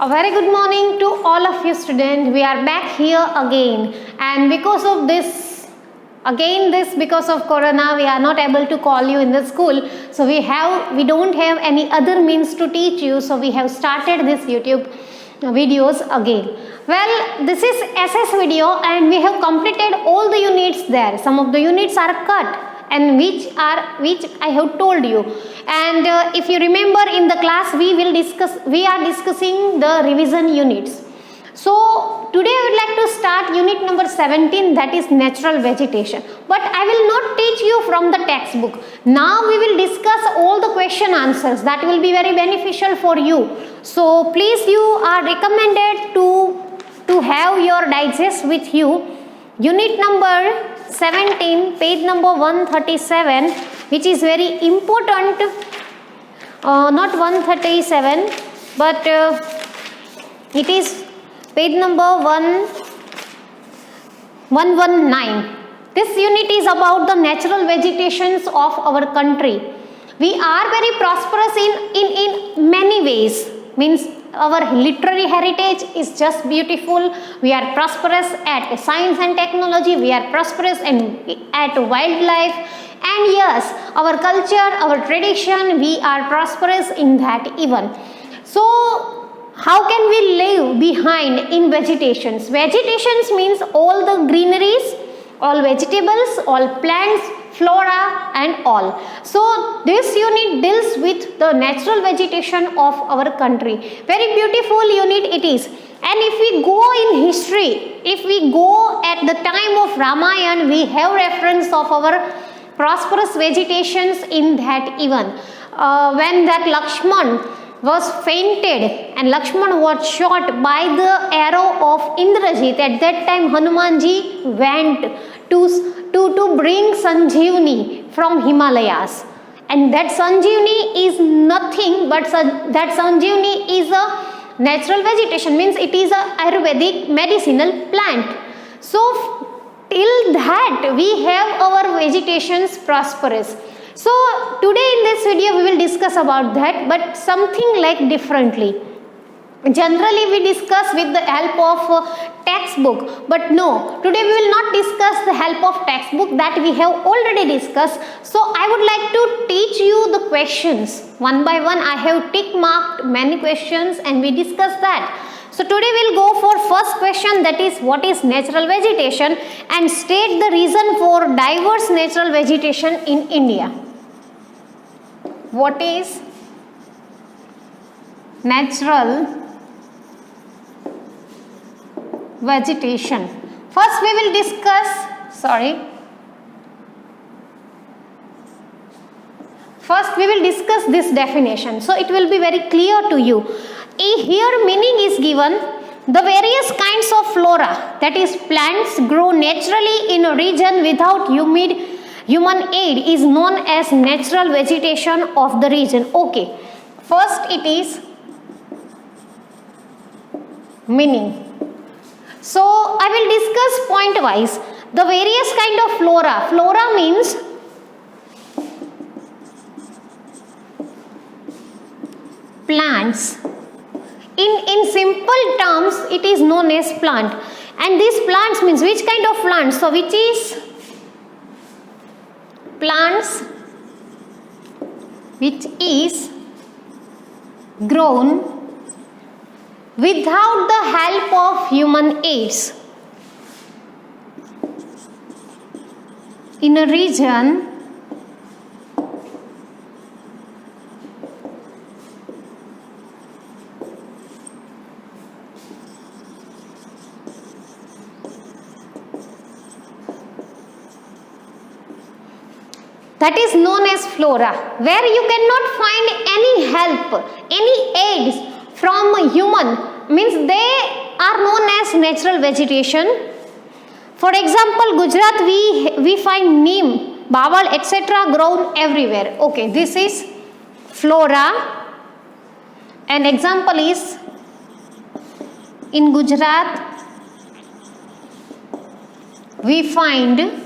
A very good morning to all of you students. We are back here again, and because of because of corona, we are not able to call you in the school. So we don't have any other means to teach you. So we have started this YouTube videos again. Well, this is SS video and we have completed all the units there. Some of the units are cut and which I have told you. And if you remember in the class we are discussing the revision units. So today I would like to start unit number 17, that is natural vegetation. But I will not teach you from the textbook. Now we will discuss all the question answers that will be very beneficial for you. So please, you are recommended to have your digest with you. Unit number 17, page number 137, which is very important, not 137, but it is page number 119. This unit is about the natural vegetations of our country. We are very prosperous in many ways, means our literary heritage is just beautiful. We are prosperous at science and technology. We are prosperous at wildlife. And yes, our culture, our tradition, we are prosperous in that even. So, how can we live behind in vegetations? Vegetations means all the greeneries, all vegetables, all plants, flora and all. So this unit deals with the natural vegetation of our country. Very beautiful unit it is. And if we go in history, if we go at the time of Ramayana, we have reference of our prosperous vegetations in that even. When that Lakshman was fainted and Lakshman was shot by the arrow of Indrajit, at that time Hanumanji went to bring Sanjeevani from Himalayas, and that Sanjeevani is nothing but that Sanjeevani is a natural vegetation, means it is a Ayurvedic medicinal plant. So till that we have our vegetations prosperous. So today in this video we will discuss about that, but something like differently. Generally we discuss with the help of textbook, but no, today we will not discuss the help of textbook, that we have already discussed. So I would like to teach you the questions one by one. I have tick marked many questions and we discuss that. So today we will go for first question, that is what is natural vegetation, and state the reason for diverse natural vegetation in India. What is natural vegetation? First we will discuss, first we will discuss this definition, so it will be very clear to you. Here meaning is given: the various kinds of flora, that is plants, grow naturally in a region without human aid is known as natural vegetation of the region. Okay, first it is meaning. So I will discuss point wise the various kind of flora. Flora means plants. In simple terms it is known as plant, and these plants means which kind of plants? So which is plants which is grown without the help of human aids in a region that is known as flora, where you cannot find any help, any aids from a human, means they are known as natural vegetation. For example, Gujarat we find neem, bawal, etc. grown everywhere. Okay, this is flora. An example is in Gujarat we find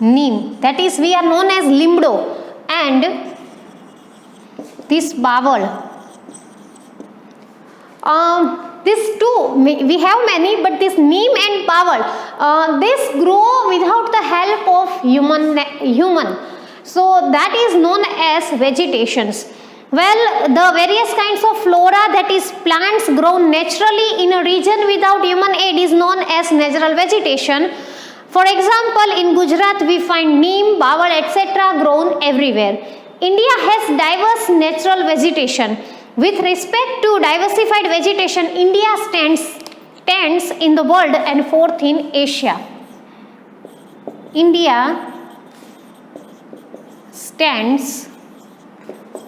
neem, that is we are known as limdo, and this bawal. This too, we have many, but this neem and bawal, this grow without the help of human. So that is known as vegetations. Well, the various kinds of flora, that is plants grown naturally in a region without human aid, is known as natural vegetation. For example, in Gujarat we find neem, bawal, etc. grown everywhere. India has diverse natural vegetation. With respect to diversified vegetation, India stands in the world and fourth in Asia. India stands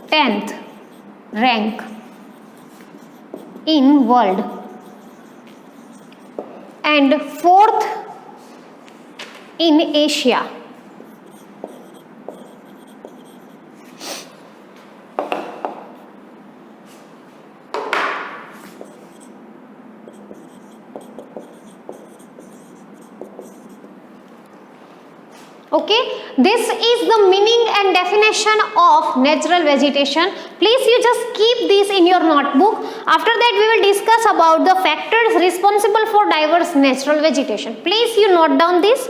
10th rank in world and fourth in Asia. Okay, this is the meaning and definition of natural vegetation. Please you just keep this in your notebook. After that we will discuss about the factors responsible for diverse natural vegetation. Please you note down this.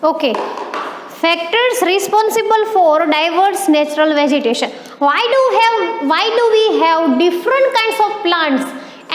Okay, factors responsible for diverse natural vegetation. Why do we have different kinds of plants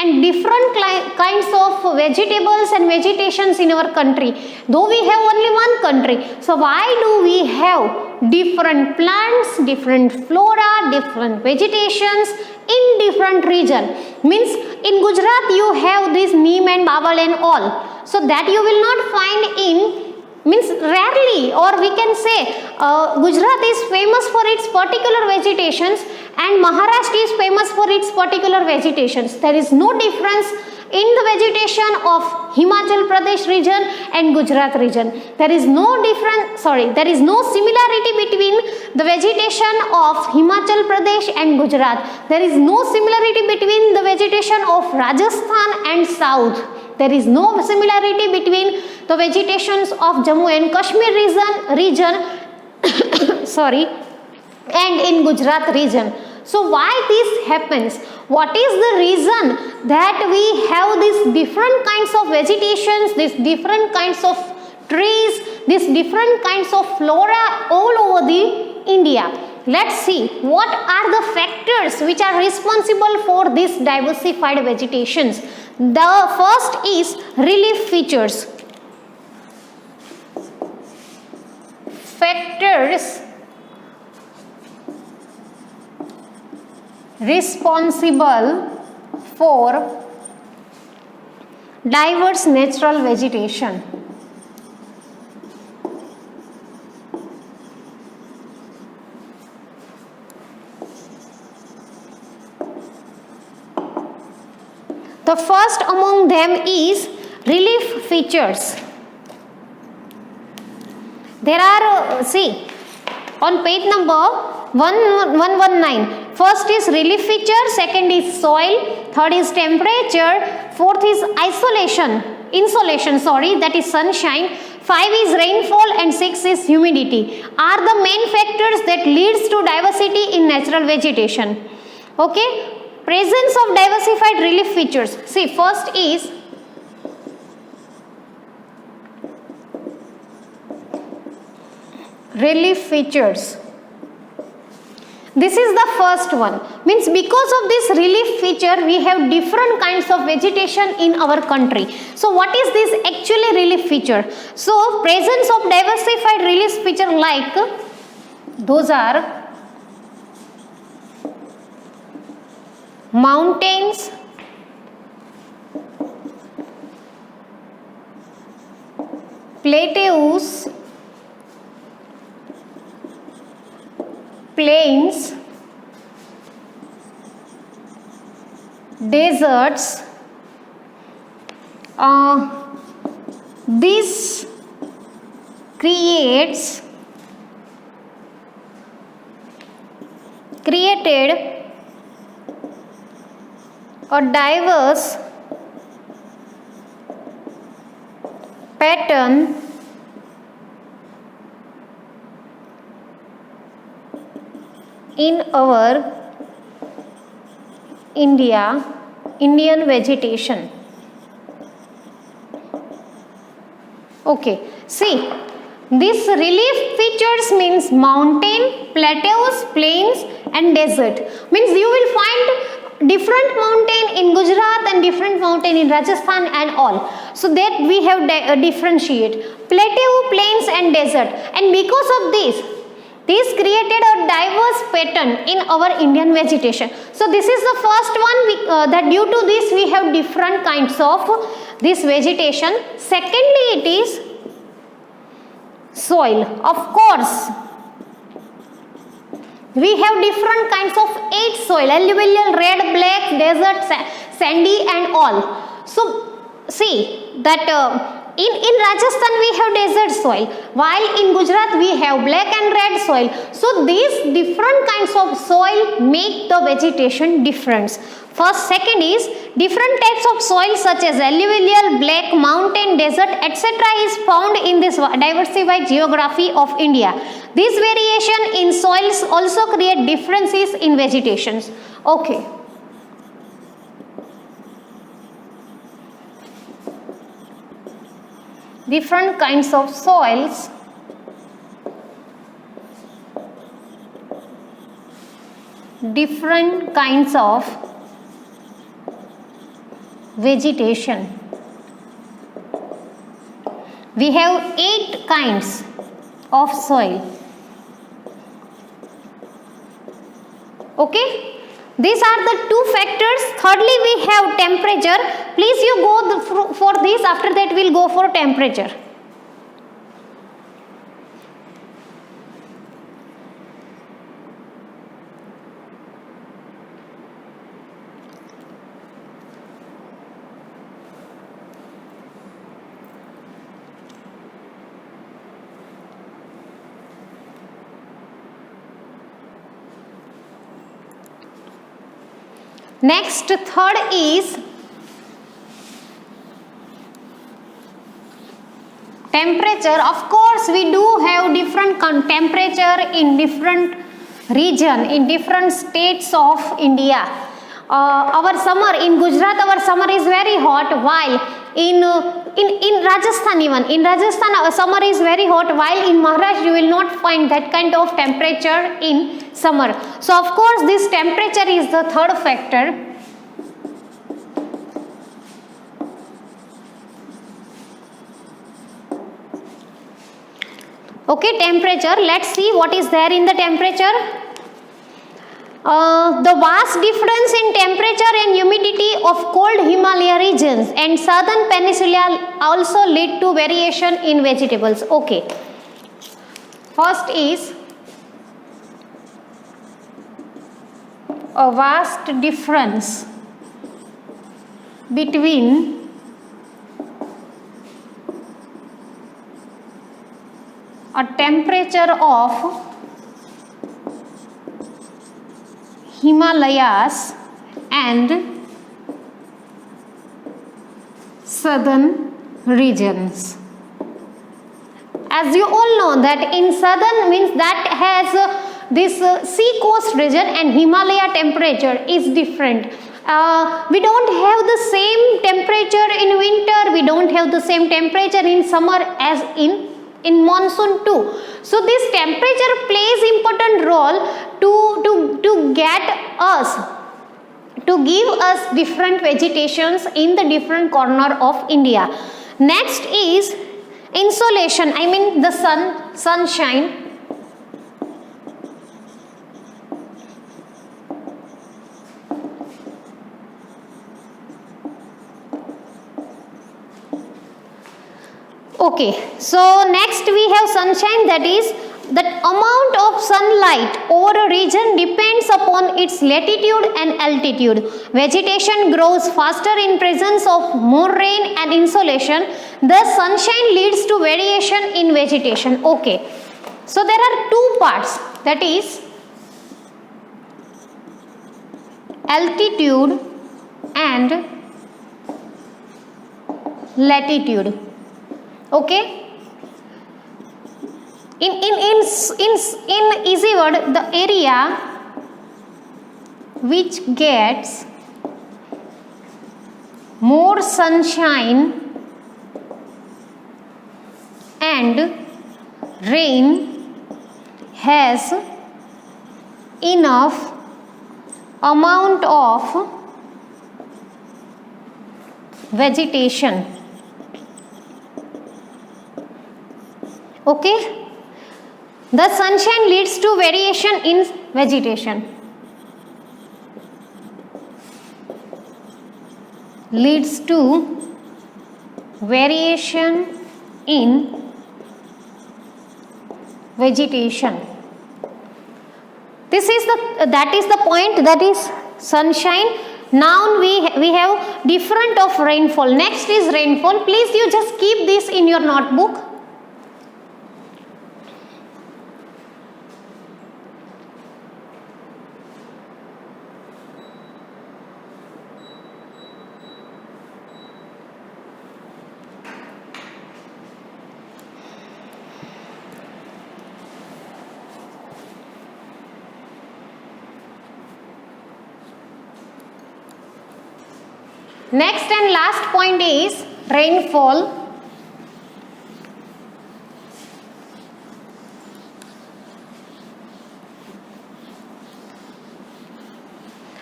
and different kinds of vegetables and vegetations in our country, though we have only one country? So why do we have different plants, different flora, different vegetations in different region? Means in Gujarat you have this neem and bawal and all, so that you will not find in, means rarely, or we can say Gujarat is famous for its particular vegetations and Maharashtra is famous for its particular vegetations. There is no difference in the vegetation of Himachal Pradesh region and Gujarat region. There is no similarity between the vegetation of Himachal Pradesh and Gujarat. There is no similarity between the vegetation of Rajasthan and South. There is no similarity between the vegetations of Jammu and Kashmir region and in Gujarat region. So why this happens? What is the reason that we have these different kinds of vegetations, these different kinds of trees, these different kinds of flora all over the India? Let's see what are the factors which are responsible for this diversified vegetations. The first is relief features. Factors responsible for diverse natural vegetation. The first among them is relief features. There are, see, on page number 1119, first is relief feature, second is soil, third is temperature, fourth is insolation, that is sunshine, 5 is rainfall and 6 is humidity, are the main factors that leads to diversity in natural vegetation. Okay. Presence of diversified relief features. See, first is relief features. This is the first one. Means because of this relief feature, we have different kinds of vegetation in our country. So what is this actually relief feature? So presence of diversified relief feature, like those are mountains, plateaus, plains, deserts. This created a diverse pattern in our Indian vegetation. Okay, see, this relief features means mountain, plateaus, plains and desert. Means you will find different mountain in Gujarat and different mountain in Rajasthan and all. So that we have differentiate plateau, plains and desert. And because of this created a diverse pattern in our Indian vegetation. So this is the first one, that due to this we have different kinds of this vegetation. Secondly, it is soil. Of course, we have different kinds of 8 soil: alluvial, red, black, desert, sandy and all. So see that in Rajasthan we have desert soil, while in Gujarat we have black and red soil. So these different kinds of soil make the vegetation different. First, second is different types of soil such as alluvial, black, mountain, desert, etc. is found in this diversified geography of India. This variation in soils also create differences in vegetations. Okay. Different kinds of soils. Different kinds of vegetation. We have 8 kinds of soil. Okay, these are the 2 factors. Thirdly, we have temperature. Please you go for this, after that we will go for temperature. Next, third is temperature. Of course, we do have different temperature in different region, in different states of India. Our summer in Gujarat, our summer is very hot, while in Rajasthan, even in Rajasthan our summer is very hot, while in Maharashtra you will not find that kind of temperature in summer. So of course this temperature is the third factor. Okay, temperature. Let's see what is there in the temperature. The vast difference in temperature and humidity of cold Himalaya regions and southern peninsula also lead to variation in vegetables. Okay. First is a vast difference between a temperature of Himalayas and southern regions. As you all know that in southern means that has this sea coast region, and Himalaya temperature is different. We don't have the same temperature in winter, we don't have the same temperature in summer as in monsoon too. So this temperature plays important role to get us, to give us different vegetations in the different corner of India. Next is insolation, I mean the sunshine. Okay, so next we have sunshine, that is that amount of sunlight over a region depends upon its latitude and altitude. Vegetation grows faster in presence of more rain and insolation. Thus, sunshine leads to variation in vegetation. Okay. So, there are two parts, that is altitude and latitude. Okay. In easy word, the area which gets more sunshine and rain has enough amount of vegetation. Okay. The sunshine leads to variation in vegetation. Leads to variation in vegetation. That is the point, that is sunshine. Now we have different of rainfall. Next is rainfall. Please you just keep this in your notebook. Next and last point is rainfall.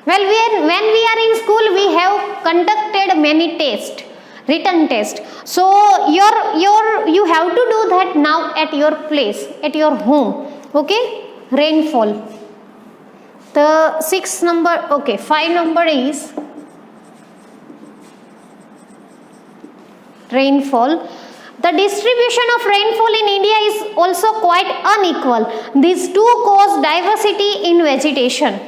Well, when we are in school, we have conducted many tests, written tests. So you have to do that now at your place, at your home. Okay, rainfall. The 6 number, okay, 5 number is rainfall. The distribution of rainfall in India is also quite unequal. These two cause diversity in vegetation.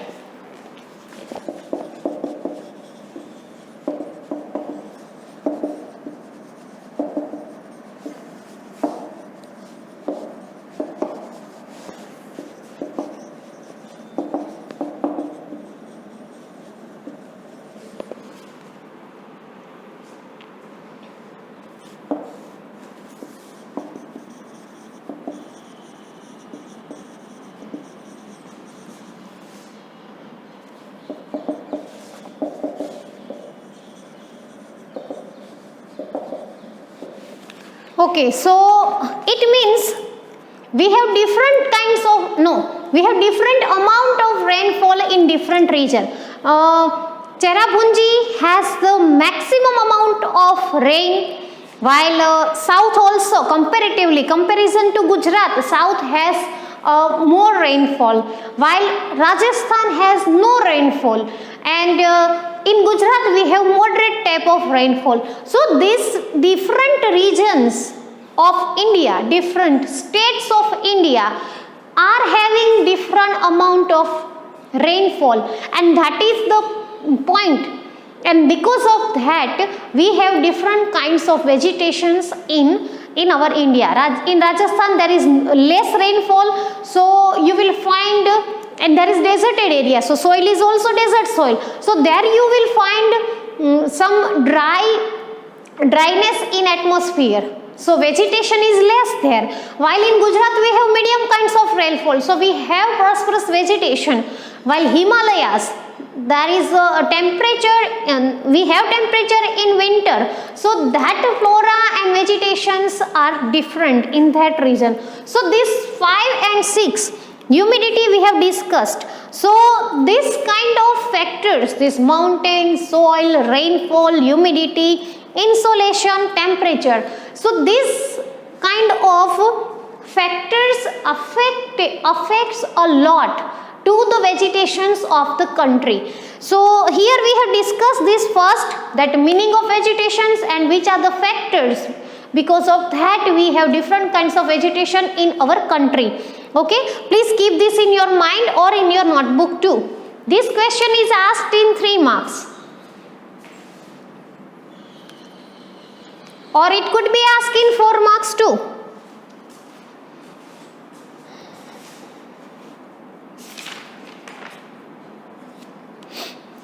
Okay, so it means we have different kinds of, we have different amount of rainfall in different region. Cherrapunji has the maximum amount of rain, while south also comparison to Gujarat, south has more rainfall, while Rajasthan has no rainfall, and in Gujarat we have moderate type of rainfall. So these different regions of India, different states of India are having different amount of rainfall, and that is the point. And because of that, we have different kinds of vegetations in our India. In Rajasthan there is less rainfall, so you will find, and there is deserted area, so soil is also desert soil. So there you will find some dryness in atmosphere. So vegetation is less there. While in Gujarat we have medium kinds of rainfall, so we have prosperous vegetation. While Himalayas, there is a temperature, and we have temperature in winter, so that flora and vegetations are different in that region. So this 5 and 6, humidity we have discussed. So this kind of factors, this mountain, soil, rainfall, humidity, insolation, temperature, so this kind of factors affects a lot to the vegetations of the country. So here we have discussed this first, that meaning of vegetations and which are the factors Because of that we have different kinds of vegetation in our country. Okay, please keep this in your mind or in your notebook too. This question is asked in 3 marks. Or it could be asked in 4 marks too.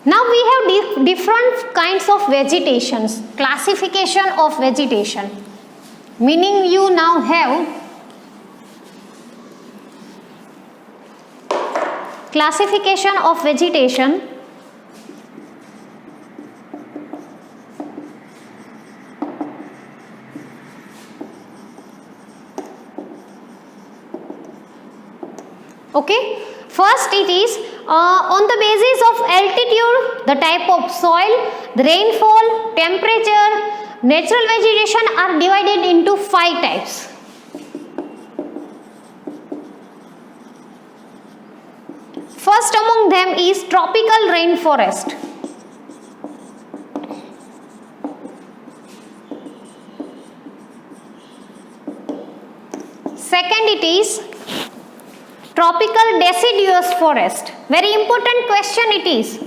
Now we have different kinds of vegetations, classification of vegetation, meaning you now have classification of vegetation. Okay, first it is on the basis of altitude, the type of soil, the rainfall, temperature, natural vegetation are divided into 5 types. First among them is tropical rainforest. Second it is tropical deciduous forest. Very important question it is.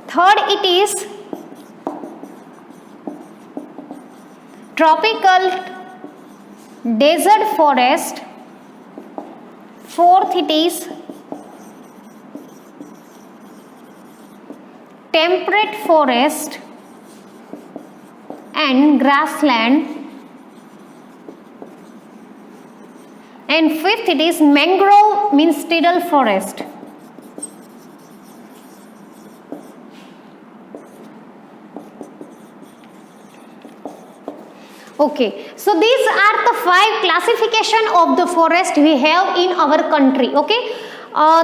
Third it is tropical desert forest. Fourth it is temperate forest and grassland, and fifth it is mangrove means tidal forest. Okay, so these are the 5 classification of the forest we have in our country. Okay,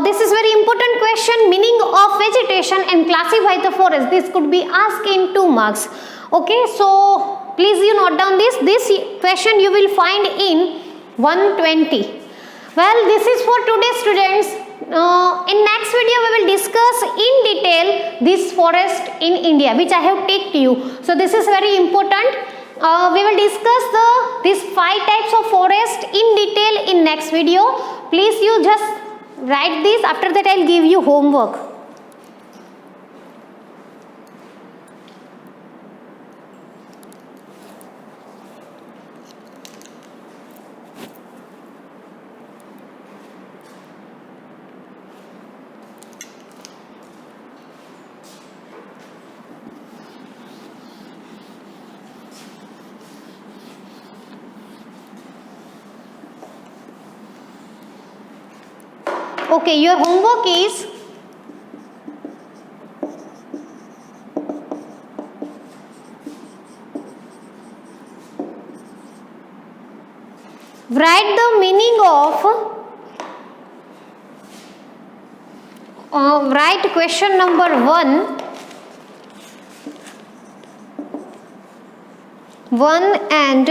this is very important question, meaning of vegetation and classify the forest. This could be asked in 2 marks. Okay, so please you note down this. This question you will find in 120. Well, this is for today, students. In next video we will discuss in detail this forest in India, which I have taken to you. So this is very important. We will discuss these 5 types of forest in detail in next video. Please you just write this. After that I will give you homework. Okay, your homework is write the meaning of write question number 1 and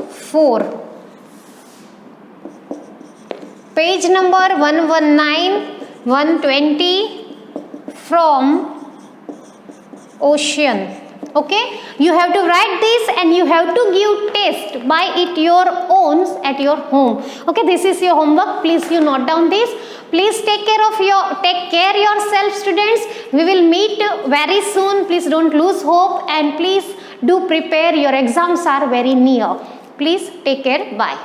4. Page number 119, 120 from ocean. Okay, you have to write this and you have to give test by it your own at your home. Okay, this is your homework. Please you note down this. Please take care yourself, students. We will meet very soon. Please don't lose hope and please do prepare. Your exams are very near. Please take care. Bye.